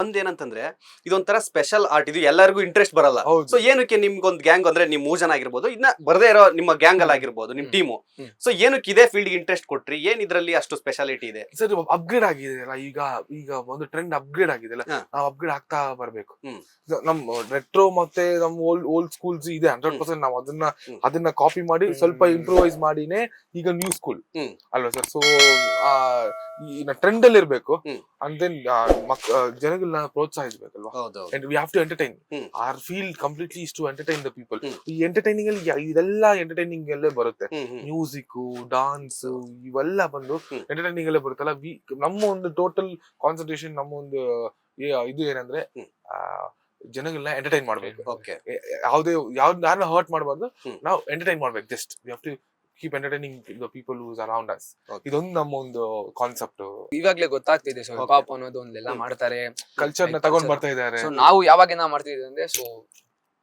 ಒಂದೇನಂತಂದ್ರೆ ಇದೊಂಥರ special art, ಇದು ಎಲ್ಲರಿಗೂ ಇಂಟ್ರೆಸ್ಟ್ ಬರಲ್ಲ. ಸೊ ಏನಕ್ಕೆ ನಿಮ್ಗೊಂದು ಗ್ಯಾಂಗ್ ಅಂದ್ರೆ ನಿಮ್ 3 ಜನ ಆಗಿರ್ಬೋದು, ಇನ್ನ ಬರದೇ ಇರೋ ನಿಮ್ಮ ಗ್ಯಾಂಗ್ ಅಲ್ಲಿ ಆಗಿರ್ಬೋದು, ನಿಮ್ ಟೀಮು, ಸೊ ಏನಕ್ಕೆ ಇದೇ ಫೀಲ್ಡ್ ಇಂಟ್ರೆಸ್ಟ್ ಕೊಟ್ರಿ? ಏನ್ ಇದ್ರಲ್ಲಿ ಅಷ್ಟು ಸ್ಪೆಷಾಲಿಟಿ ಇದೆ? ಸರ್ ಅಪ್ಗ್ರೇಡ್ ಆಗಿದೆ ಅಲ್ಲ, ಈಗ ಒಂದು ಟ್ರೆಂಡ್ ಅಪ್ಗ್ರೇಡ್ ಆಗಿದೆ ಅಲ್ಲ, ನಾವು ಅಪ್ಗ್ರೇಡ್ ಆಗ್ತಾ ಬರ್ಬೇಕು. ನಮ್ ರೆಟ್ರೋ ಮತ್ತೆ ನಮ್ ಓಲ್ಡ್ ಸ್ಕೂಲ್ಸ್ ಇದೆ 100%. ನಾವು ಅದನ್ನ ಕಾಪಿ ಮಾಡಿ ಸ್ವಲ್ಪ ಇಂಪ್ರೂವೈಸ್ ಮಾಡಿನೇ ಈಗ ನ್ಯೂ ಸ್ಕೂಲ್ ಅಲ್ವಾ ಸರ್. ಸೊ ಟ್ರೆಂಡ್ ಅಲ್ಲಿ ಇರ್ಬೇಕು ಅಂಡ್ ದೆನ್ ಜನಗಳನ್ನ ಪ್ರೋತ್ಸಾಹಿಸಬೇಕಲ್ವಾ. We have to entertain. Our field completely is to entertain the people. ಈ ಎಂಟರ್ಟೈನಿಂಗ್ ಅಲ್ಲಿ ಇದೆಲ್ಲ ಎಂಟರ್ಟೈನಿಂಗ್ ಅಲ್ಲೇ ಬರುತ್ತೆ. ಮ್ಯೂಸಿಕ್, ಡಾನ್ಸ್ ಇವೆಲ್ಲ ಬಂದು ಎಂಟರ್ಟೈನಿಂಗ್ ಅಲ್ಲೇ ಬರುತ್ತಲ್ಲ. ನಮ್ಮ ಒಂದು ಟೋಟಲ್ ಕಾನ್ಸಂಟ್ರೇಷನ್, ನಮ್ಮ ಒಂದು ಇದು ಏನಂದ್ರೆ ಜನಗಳನ್ನ ಎಂಟರ್ಟೈನ್ ಮಾಡ್ಬೇಕು. ಯಾರನ್ನ ಹರ್ಟ್ ಮಾಡಬಾರ್ದು, ನಾವು ಎಂಟರ್ಟೈನ್ ಮಾಡ್ಬೇಕು. Just we have to keep entertaining the people who's around us. ಇದೊಂದು ನಮ್ಮ ಒಂದು ಕಾನ್ಸೆಪ್ಟ್. ಇವಾಗ್ಲೇ ಗೊತ್ತಾಗ್ತಿದೆ. ಸೊ ಪಾಪ್ ಅನ್ನೋದು ಒಂದೆಲ್ಲ ಮಾಡ್ತಾರೆ, ಕಲ್ಚರ್ ನ ತಗೊಂಡ್ ಬರ್ತಾ ಇದಾರೆ. ಸೊ ನಾವು ಯಾವಾಗಿಂದ ಮಾಡ್ತಿದ್ವಿ ಅಂದ್ರೆ, ಸೊ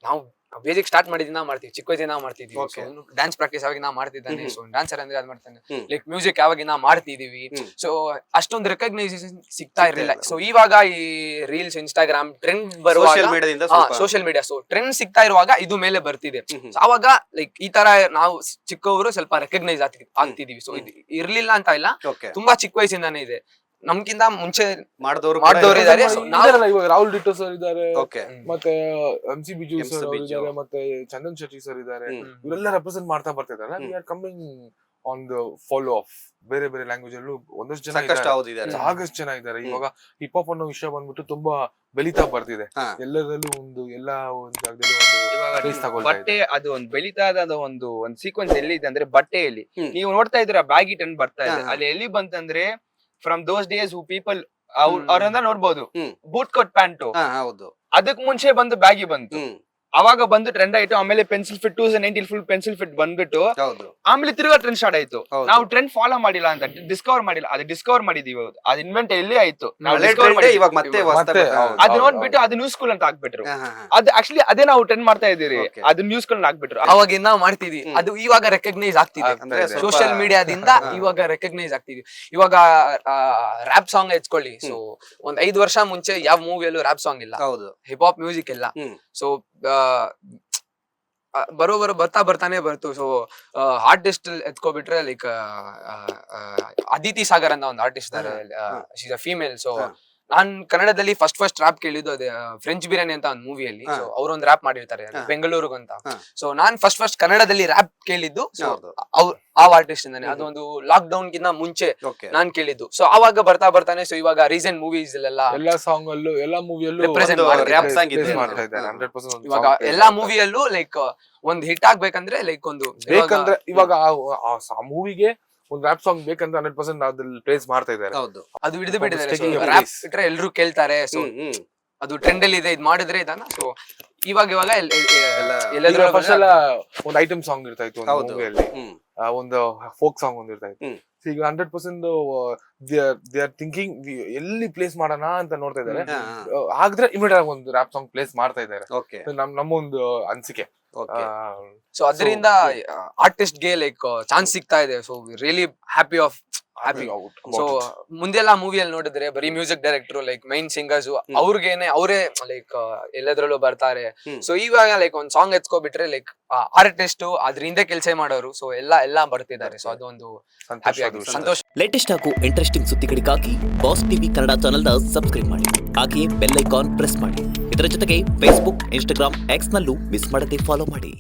ನಾವು ಬೇಸಿಕ್ ಸ್ಟಾರ್ಟ್ ಮಾಡಿದಿನ ಮಾಡ್ತೀವಿ, ಚಿಕ್ಕ ವಯಸ್ಸಿನ ಮಾಡ್ತಿದ್ವಿ. ಡ್ಯಾನ್ಸ್ ಪ್ರಾಕ್ಟೀಸ್ ಯಾವಾಗಿನ ಮಾಡ್ತಿದ್ದಾನೆ, ಸೊ ಡ್ಯಾನ್ಸರ್ ಅಂದ್ರೆ ಅದ್ ಮಾಡ್ತಾನೆ. ಲೈಕ್ ಮ್ಯೂಸಿಕ್ ಯಾವಾಗಿನ ಮಾಡ್ತಿದೀವಿ. ಸೊ ಅಷ್ಟೊಂದು ರೆಕಗ್ನೈಸೇಷನ್ ಸಿಗ್ತಾ ಇರ್ಲಿಲ್ಲ. ಸೊ ಇವಾಗ ಈ ರೀಲ್ಸ್, ಇನ್ಸ್ಟಾಗ್ರಾಮ್ ಟ್ರೆಂಡ್ ಬರುವಾಗ, ಸೋಷಿಯಲ್ ಮೀಡಿಯಾ, ಸೊ ಟ್ರೆಂಡ್ ಸಿಗ್ತಾ ಇರುವಾಗ ಇದು ಮೇಲೆ ಬರ್ತಿದೆ. ಸೊ ಅವಾಗ ಲೈಕ್ ಈ ತರ ನಾವು ಚಿಕ್ಕವರು ಸ್ವಲ್ಪ ರೆಕಗ್ನೈಸ್ ಆಗ್ತಿದೀವಿ. ಸೊ ಇದು ಇರ್ಲಿಲ್ಲ ಅಂತ ಇಲ್ಲ, ತುಂಬಾ ಚಿಕ್ಕ ವಯಸ್ಸಿಂದಾನೇ ಇದೆ. ನಮ್ಗಿಂತ ಮುಂಚೆ ಮಾಡಿದವರು ಇದ್ದಾರೆ. ರಾಹುಲ್ ಡಿಟೋ ಸರ್ ಇದ್ದಾರೆ, ಮತ್ತೆ MC ಬಿಜು ಸರ್ ಇದ್ದಾರೆ, ಮತ್ತೆ ಚಂದನ್ ಶೆಟ್ಟಿ ಸರ್ ಇದ್ದಾರೆ. ಇವರೆಲ್ಲ ರೆಪ್ರೆಸೆಂಟ್ ಮಾಡ್ತಾ ಬರ್ತಿದ್ದಾರೆ. We are coming on the follow of ಬೇರೆ ಬೇರೆ ಲ್ಯಾಂಗ್ವೇಜ್ ಅಲ್ಲೂ ಒಂದಷ್ಟು ಜನ ಸಾಕಷ್ಟು ಜನ ಇದ್ದಾರೆ. ಇವಾಗ ಹಿಪ್ ಹಾಪ್ ಅನ್ನೋ ವಿಷಯ ಬಂದ್ಬಿಟ್ಟು ತುಂಬಾ ಬೆಳೀತಾ ಬರ್ತಿದೆ. ಎಲ್ಲರಲ್ಲೂ ಎಲ್ಲಾ ಒಂದು ಜಾಗದಲ್ಲಿ ಬಟ್ಟೆ ಅದು ಒಂದು ಬೆಳೀತಾ ಒಂದು ಸೀಕ್ವೆನ್ಸ್ ಎಲ್ಲಿದೆ ಅಂದ್ರೆ ಬಟ್ಟೆಯಲ್ಲಿ ನೀವು ನೋಡ್ತಾ ಇದ್ರ ಬ್ಯಾಗಿ ಟನ್ ಬರ್ತಾ ಇದೆ. ಅಲ್ಲಿ ಎಲ್ಲಿ ಬಂತಂದ್ರೆ from those days who people ಅವ್ರನ್ನ ನೋಡ್ಬೋದು ಬೂಟ್ ಕಟ್ ಪ್ಯಾಂಟು, ಅದಕ್ ಮುಂಚೆ ಬಂದು ಬ್ಯಾಗಿ ಬಂತು, ಅವಾಗ ಬಂದು ಟ್ರೆಂಡ್ ಆಯ್ತು. ಆಮೇಲೆ pencil fit 2019 full pencil fit ಬಂದ್ಬಿಟ್ಟು ಆಮೇಲೆ ತಿರ್ಗಾ ಟ್ರೆಂಡ್ ಸ್ಟಾರ್ಟ್ ಆಯ್ತು. ನಾವು ಟ್ರೆಂಡ್ ಫಾಲೋ ಮಾಡಿಲ್ಲ ಅಂತ ಡಿಸ್ಕವರ್ ಮಾಡಿಲ್ಲ, ಅದು ಡಿಸ್ಕವರ್ ಮಾಡಿದೀವಿ. ಅದು ಇನ್ವೆಂಟ್ ಎಲ್ಲಿ ಆಯ್ತು, ಅದು ನೋಡ್ಬಿಟ್ಟು ಅದು ನ್ಯೂಸ್ ಸ್ಕೂಲ್ ಅಂತ ಹಾಕ್ಬಿಟ್ರು. ಅದು ಆಕ್ಚುಲಿ ಅದೇ ನಾವು ಟ್ರೆಂಡ್ ಮಾಡ್ತಾ ಇದೀವಿ, ಅದು ನ್ಯೂಸ್ ಸ್ಕೂಲ್ ಹಾಕ್ಬಿಟ್ರು. ಅವಾಗಿಂದ ಮಾಡ್ತಿದ್ವಿ, ಅದು ಇವಾಗ ರೆಕಗ್ನೈಸ್ ಆಗ್ತಿದೆ. ಸೋಷಿಯಲ್ ಮೀಡಿಯಾದಿಂದ ಇವಾಗ ರೆಕಗ್ನೈಸ್ ಆಗ್ತಿದ್ವಿ. ಇವಾಗ ರ್ಯಾಪ್ ಸಾಂಗ್ ಎತ್ಕೊಳ್ಳಿ. ಸೊ ಒಂದ್ 5 ವರ್ಷ ಮುಂಚೆ ಯಾವ ಮೂವಿಯಲ್ಲೂ ರ್ಯಾಪ್ ಸಾಂಗ್ ಇಲ್ಲ, ಹಿಪ್ ಹಾಪ್ ಮ್ಯೂಸಿಕ್ ಇಲ್ಲ. ಸೊ ಬರೋಬರ ಬರ್ತಾನೆ ಬರ್ತು. ಸೊ ಆರ್ಟಿಸ್ಟ್ ಎತ್ಕೊಬಿಟ್ರೆ ಲೈಕ್ ಅದಿತಿ ಸಾಗರ್ ಅಂತ ಒಂದು ಆರ್ಟಿಸ್ಟ್ ಇದಾರೆ, she is a female. So ನಾನ್ ಕನ್ನಡದಲ್ಲಿ ಫಸ್ಟ್ ರ್ಯಾಪ್ ಕೇಳಿದ್ದು ಅದೇ ಫ್ರೆಂಚ್ ಬಿರಿಯಾನಿ ಅಂತ ಒಂದು ಮೂವಿಯಲ್ಲಿ. ಸೊ ಅವ್ರೊಂದ್ ರ್ಯಾಪ್ ಮಾಡಿರ್ತಾರೆ ಬೆಂಗಳೂರಿಗೆ ಅಂತ. ಸೊ ನಾನ್ ಫಸ್ಟ್ ಕನ್ನಡದಲ್ಲಿ ರ್ಯಾಪ್ ಕೇಳಿದ್ದು ಆ ಆರ್ಟಿಸ್ಟ್ ಇಂದಾನೆ. ಅದೊಂದು ಲಾಕ್ ಡೌನ್ ಗಿಂತ ಮುಂಚೆ ನಾನ್ ಕೇಳಿದ್ದು. ಸೊ ಅವಾಗ ಬರ್ತಾನೆ. ಸೊ ಇವಾಗ ರೀಸೆಂಟ್ ಮೂವೀಸ್ ಎಲ್ಲಾ ಸಾಂಗ್ ಅಲ್ಲೂ ಎಲ್ಲಾ ಮೂವಿಯಲ್ಲೂ ಇವಾಗ ಎಲ್ಲಾ ಮೂವಿಯಲ್ಲೂ ಲೈಕ್ ಒಂದ್ ಹಿಟ್ ಆಗ್ಬೇಕಂದ್ರೆ ಲೈಕ್ ಒಂದು ಬೇಕಂದ್ರೆ ಇವಾಗ ಆ ಮೂವಿಗೆ ಒಂದು ರ್ಯಾಪ್ ಸಾಂಗ್ ಬೇಕಂತ 100% ಅದ್ರಲ್ಲಿ ಪ್ಲೇಸ್ ಮಾಡ್ತಾ ಇದ್ದಾರೆ. ಅದು ಹಿಡಿದು ಬಿಟ್ಟಿದ್ದಾರೆ. ರ್ಯಾಪ್ ಇಟ್ರೆ ಎಲ್ರು ಕೇಳ್ತಾರೆ. ಸೊ ಅದು ಟ್ರೆಂಡ್ ಅಲ್ಲಿ ಇದೆ, ಇದ್ ಮಾಡಿದ್ರೆ ಇದನ್ನ. ಸೊ ಇವಾಗ ಫಸ್ಟ್ ಎಲ್ಲ ಒಂದು ಐಟಮ್ ಸಾಂಗ್ ಇರ್ತಾ ಇತ್ತು ಒಂದು ಮೂವಿಯಲ್ಲಿ, ಒಂದು ಫೋಕ್ ಸಾಂಗ್ ಒಂದು ಇರ್ತಾ ಇತ್ತು. ಈಗ 100% ದೇ ಆರ್ ಥಿಂಕಿಂಗ್ ಎಲ್ಲಿ ಪ್ಲೇಸ್ ಮಾಡೋಣ ಅಂತ ನೋಡ್ತಾ ಇದ್ದಾರೆ. ಆಗಿದ್ರೆ ಇಮಿಡಿಯೇಟ್ ಆಗಿ ಒಂದು ರ್ಯಾಪ್ ಸಾಂಗ್ ಪ್ಲೇಸ್ ಮಾಡ್ತಾ ಇದ್ದಾರೆ. ನಮ್ಮ ಒಂದು ಅನಿಸಿಕೆ. ಸೊ ಅದರಿಂದ ಆರ್ಟಿಸ್ಟ್ ಗೆ ಲೈಕ್ ಚಾನ್ಸ್ ಸಿಗ್ತಾ ಇದೆ. So really happy. ಸೊ ಮುಂದೆಲ್ಲ ಮೂವಿಯಲ್ಲಿ ನೋಡಿದ್ರೆ ಬರೀ music director like main singers ಅವ್ರಿಗೇನೆ ಅವರೇ ಲೈಕ್ ಎಲ್ಲದ್ರಲ್ಲೂ ಬರ್ತಾರೆ. ಸೊ ಇವಾಗ ಲೈಕ್ ಒಂದ್ ಸಾಂಗ್ ಎತ್ಕೊಬಿಟ್ರೆ ಲೈಕ್ ಆರ್ಟಿಸ್ಟ್ ಅದ್ರ ಹಿಂದೆ ಕೆಲಸ ಮಾಡೋರು. ಸೊ ಎಲ್ಲ ಬರ್ತಿದ್ದಾರೆ. ಸೊ ಅದೊಂದು ಸಂತೋಷ. ಲೇಟೆಸ್ಟ್ ಹಾಗೂ ಇಂಟ್ರೆಸ್ಟಿಂಗ್ ಸುದ್ದಿಗಳಿಗಾಗಿ ಬಾಸ್ ಟಿವಿ ಕನ್ನಡ ಚಾನೆಲ್ನ ಸಬ್ಸ್ಕ್ರೈಬ್ ಮಾಡಿ. ಹಾಗೆಯೇ ಬೆಲ್ ಐಕಾನ್ ಪ್ರೆಸ್ ಮಾಡಿ. ಇದರ ಜೊತೆಗೆ ಫೇಸ್ಬುಕ್, ಇನ್ಸ್ಟಾಗ್ರಾಮ್, ಎಕ್ಸ್ ನಲ್ಲೂ ಮಿಸ್ ಮಾಡದೆ ಫಾಲೋ ಮಾಡಿ.